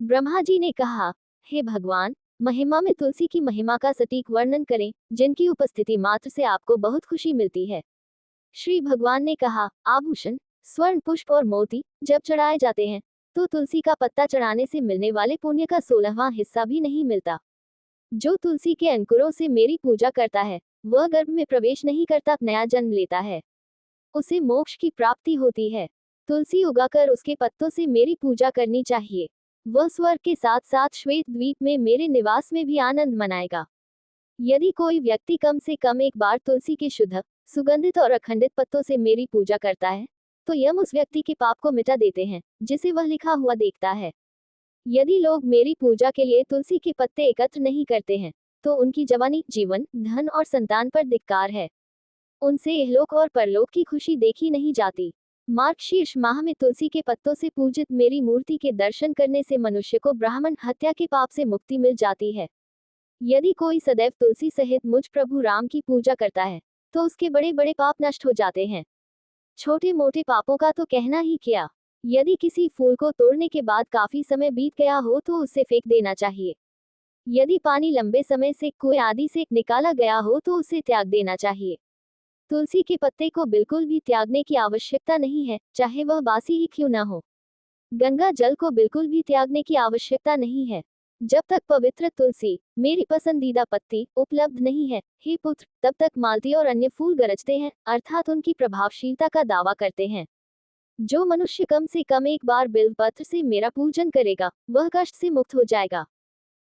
ब्रह्मा जी ने कहा, हे भगवान, महिमा में तुलसी की महिमा का सटीक वर्णन करें, जिनकी उपस्थिति मात्र से आपको बहुत खुशी मिलती है। श्री भगवान ने कहा, आभूषण, स्वर्ण, पुष्प और मोती जब चढ़ाए जाते हैं तो तुलसी का पत्ता चढ़ाने से मिलने वाले पुण्य का 16वां हिस्सा भी नहीं मिलता। जो तुलसी के अंकुरों से मेरी पूजा करता है, वह गर्भ में प्रवेश नहीं करता, नया जन्म लेता है। उसे मोक्ष की प्राप्ति होती है। तुलसी उगाकर उसके पत्तों से मेरी पूजा करनी चाहिए। वह स्वर्ग के साथ साथ श्वेत द्वीप में मेरे निवास में भी आनंद मनाएगा। यदि कोई व्यक्ति कम से कम एक बार तुलसी के शुद्ध, सुगंधित और अखंडित पत्तों से मेरी पूजा करता है, तो यम उस व्यक्ति के पाप को मिटा देते हैं, जिसे वह लिखा हुआ देखता है। यदि लोग मेरी पूजा के लिए तुलसी के पत्ते एकत्र नहीं करते हैं, तो उनकी जवानी, जीवन, धन और संतान पर धिक्कार है। उनसे इहलोक और परलोक की खुशी देखी नहीं जाती। मार्गशीर्ष माह में तुलसी के पत्तों से पूजित मेरी मूर्ति के दर्शन करने से मनुष्य को ब्राह्मण हत्या के पाप से मुक्ति मिल जाती है। यदि कोई सदैव तुलसी सहित मुझ प्रभु राम की पूजा करता है, तो उसके बड़े बड़े पाप नष्ट हो जाते हैं। छोटे मोटे पापों का तो कहना ही क्या। यदि किसी फूल को तोड़ने के बाद काफी समय बीत गया हो तो उसे फेंक देना चाहिए। यदि पानी लंबे समय से कुएं आदि से निकाला गया हो तो उसे त्याग देना चाहिए। तुलसी के पत्ते को बिल्कुल भी त्यागने की आवश्यकता नहीं है, चाहे वह बासी ही क्यों न हो। गंगा जल को बिल्कुल भी त्यागने की आवश्यकता नहीं है। जब तक पवित्र तुलसी, मेरी पसंदीदा पत्ती, उपलब्ध नहीं है, हे पुत्र, तब तक मालती और अन्य फूल गरजते हैं, अर्थात उनकी प्रभावशीलता का दावा करते हैं। जो मनुष्य कम से कम एक बार बिल्वपत्र से मेरा पूजन करेगा, वह कष्ट से मुक्त हो जाएगा।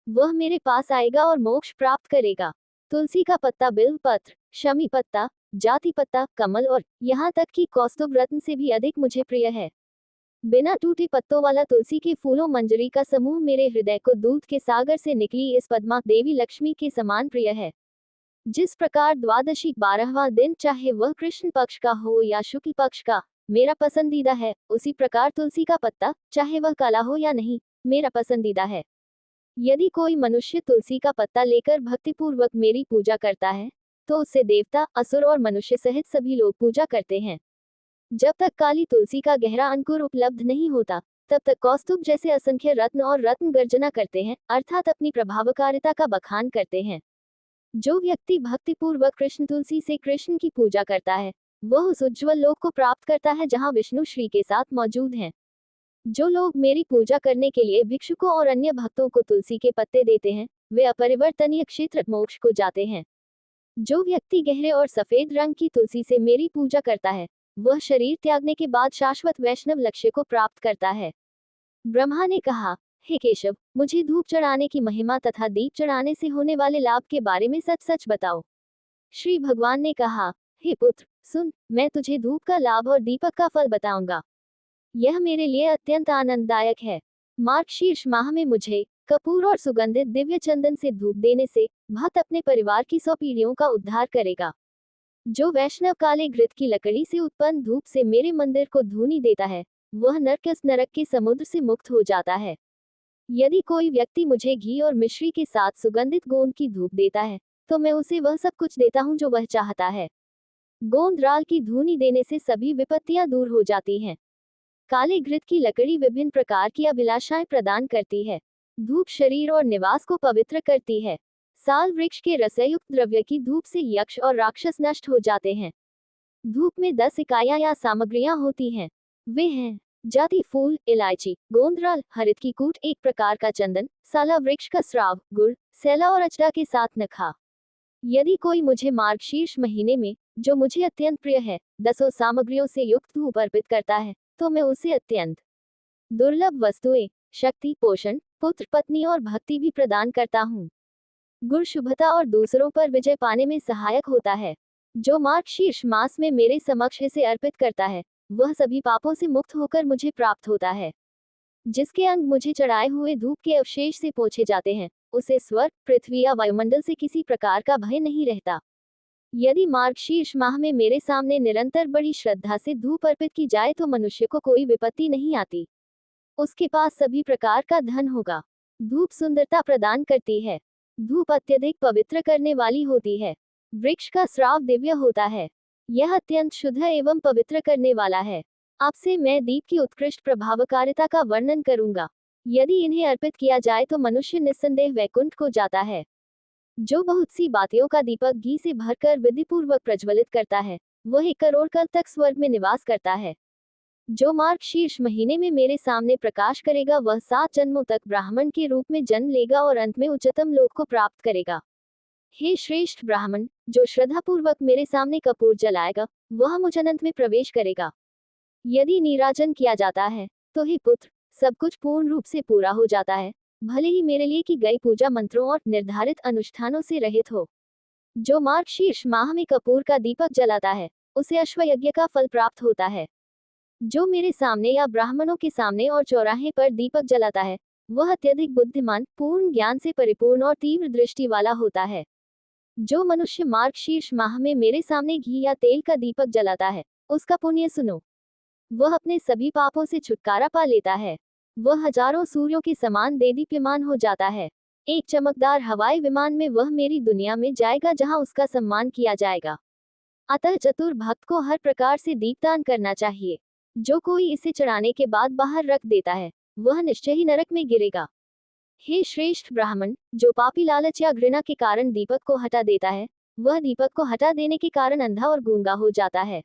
वह मेरे पास आएगा और मोक्ष प्राप्त करेगा। तुलसी का पत्ता, बिल्वपत्र, शमी पत्ता, जाति पत्ता, कमल और यहाँ तक कि कौस्तुभ रत्न से भी अधिक मुझे प्रिय है। बिना टूटे पत्तों वाला तुलसी के फूलों मंजरी का समूह मेरे हृदय को दूध के सागर से निकली इस पद्मा देवी लक्ष्मी के समान प्रिय है। जिस प्रकार द्वादशी 12वां दिन, चाहे वह कृष्ण पक्ष का हो या शुक्ल पक्ष का, मेरा पसंदीदा है, उसी प्रकार तुलसी का पत्ता, चाहे वह काला हो या नहीं, मेरा पसंदीदा है। यदि कोई मनुष्य तुलसी का पत्ता लेकर भक्तिपूर्वक मेरी पूजा करता है, तो उससे देवता, असुर और मनुष्य सहित सभी लोग पूजा करते हैं। जब तक काली तुलसी का गहरा अंकुर उपलब्ध नहीं होता, तब तक कौस्तुभ जैसे असंख्य रत्न और रत्न गर्जना करते हैं, अर्थात अपनी प्रभावकारिता का बखान करते हैं। जो व्यक्ति भक्तिपूर्वक कृष्ण तुलसी से कृष्ण की पूजा करता है, वह उस उज्ज्वल लोक को प्राप्त करता है जहाँ विष्णु श्री के साथ मौजूद हैं। जो लोग मेरी पूजा करने के लिए भिक्षुकों और अन्य भक्तों को तुलसी के पत्ते देते हैं, वे अपरिवर्तनीय क्षेत्र मोक्ष को जाते हैं। जो व्यक्ति गहरे और सफेद रंग की तुलसी से मेरी पूजा करता है, वह शरीर त्यागने के बाद शाश्वत वैष्णव लक्ष्य को प्राप्त करता है। ब्रह्मा ने कहा, हे केशव, मुझे धूप चढ़ाने की महिमा तथा दीप चढ़ाने से होने वाले लाभ के बारे में सच सच बताओ। श्री भगवान ने कहा, हे पुत्र, सुन, मैं तुझे धूप का लाभ और दीपक का फल बताऊंगा। यह मेरे लिए अत्यंत आनंददायक है। मार्गशीर्ष माह में मुझे कपूर और सुगंधित दिव्य चंदन से धूप देने से भक्त अपने परिवार की 100 पीढ़ियों का उद्धार करेगा। जो वैष्णव काले घृत की लकड़ी से उत्पन्न धूप से मेरे मंदिर को धूनी देता है, वह नरक के समुद्र से मुक्त हो जाता है। यदि कोई व्यक्ति मुझे घी और मिश्री के साथ सुगंधित गोंद की धूप देता है, तो मैं उसे वह सब कुछ देता हूँ जो वह चाहता है। गोंद राल की धूनी देने से सभी विपत्तियां दूर हो जाती हैं। काले घृत की लकड़ी विभिन्न प्रकार की अभिलाषाएं प्रदान करती है। धूप शरीर और निवास को पवित्र करती है। साल वृक्ष के रसयुक्त द्रव्य की धूप से यक्ष और राक्षस नष्ट हो जाते हैं। धूप में 10 इकाइयां या सामग्रियां होती हैं। वे हैं जाति फूल, इलायची, गोंदराल, हरित की कूट, एक प्रकार का चंदन, साला वृक्ष का स्राव, गुड़, सैला और अजड़ा के साथ नखा। यदि कोई मुझे मार्गशीर्ष महीने में, जो मुझे अत्यंत प्रिय है, 10 सामग्रियों से युक्त धूप अर्पित करता है, तो मैं उसे अत्यंत दुर्लभ वस्तुएं, शक्ति, पोषण, पुत्र, पत्नी और भक्ति भी प्रदान करता हूँ। गुण शुभता और दूसरों पर विजय पाने में सहायक होता है। जो मार्गशीर्ष मास में मेरे समक्ष इसे अर्पित करता है, वह सभी पापों से मुक्त होकर मुझे प्राप्त होता है। जिसके अंग मुझे चढ़ाए हुए धूप के अवशेष से पोंछे जाते हैं, उसे स्वर्ग, पृथ्वी या वायुमंडल से किसी प्रकार का भय नहीं रहता। यदि मार्गशीर्ष माह में मेरे सामने निरंतर बड़ी श्रद्धा से धूप अर्पित की जाए तो मनुष्य को कोई विपत्ति नहीं आती। उसके पास सभी प्रकार का धन होगा। धूप सुंदरता प्रदान करती है। धूप अत्यधिक पवित्र करने वाली होती है। वृक्ष का स्राव दिव्य होता है। यह अत्यंत शुद्ध एवं पवित्र करने वाला है। आपसे मैं दीप की उत्कृष्ट प्रभावकारिता का वर्णन करूंगा। यदि इन्हें अर्पित किया जाए तो मनुष्य निस्संदेह वैकुंठ को जाता है। जो बहुत सी बातियों का दीपक घी से भरकर विधिपूर्वक प्रज्वलित करता है, वह 1 करोड़ कल तक स्वर्ग में निवास करता है। जो मार्ग शीर्ष महीने में मेरे सामने प्रकाश करेगा वह 7 जन्मों तक ब्राह्मण के रूप में जन्म लेगा और अंत में उच्चतम लोक को प्राप्त करेगा। हे श्रेष्ठ ब्राह्मण, जो श्रद्धापूर्वक मेरे सामने कपूर जलाएगा, वह मुझ अनंत में प्रवेश करेगा। यदि नीराजन किया जाता है, तो हे पुत्र, सब कुछ पूर्ण रूप से पूरा हो जाता है, भले ही मेरे लिए की गई पूजा मंत्रों और निर्धारित अनुष्ठानों से रहित हो। जो मार्गशीर्ष माह में कपूर का दीपक जलाता है, उसे अश्वयज्ञ का फल प्राप्त होता है। जो मेरे सामने या ब्राह्मणों के सामने और चौराहे पर दीपक जलाता है, वह अत्यधिक बुद्धिमान, पूर्ण ज्ञान से परिपूर्ण और तीव्र दृष्टि वाला होता है। जो मनुष्य मार्गशीर्ष माह में मेरे सामने घी या तेल का दीपक जलाता है, उसका पुण्य सुनो। वह अपने सभी पापों से छुटकारा पा लेता है। वह हजारों सूर्यों के समान देदीप्यमान हो जाता है। एक चमकदार हवाई विमान में वह मेरी दुनिया में जाएगा जहां उसका सम्मान किया जाएगा। अतः चतुर भक्त को हर प्रकार से दीपदान करना चाहिए। जो कोई इसे चढ़ाने के बाद बाहर रख देता है, वह निश्चय ही नरक में गिरेगा। हे श्रेष्ठ ब्राह्मण, जो पापी लालच या घृणा के कारण दीपक को हटा देता है, वह दीपक को हटा देने के कारण अंधा और गूंगा हो जाता है।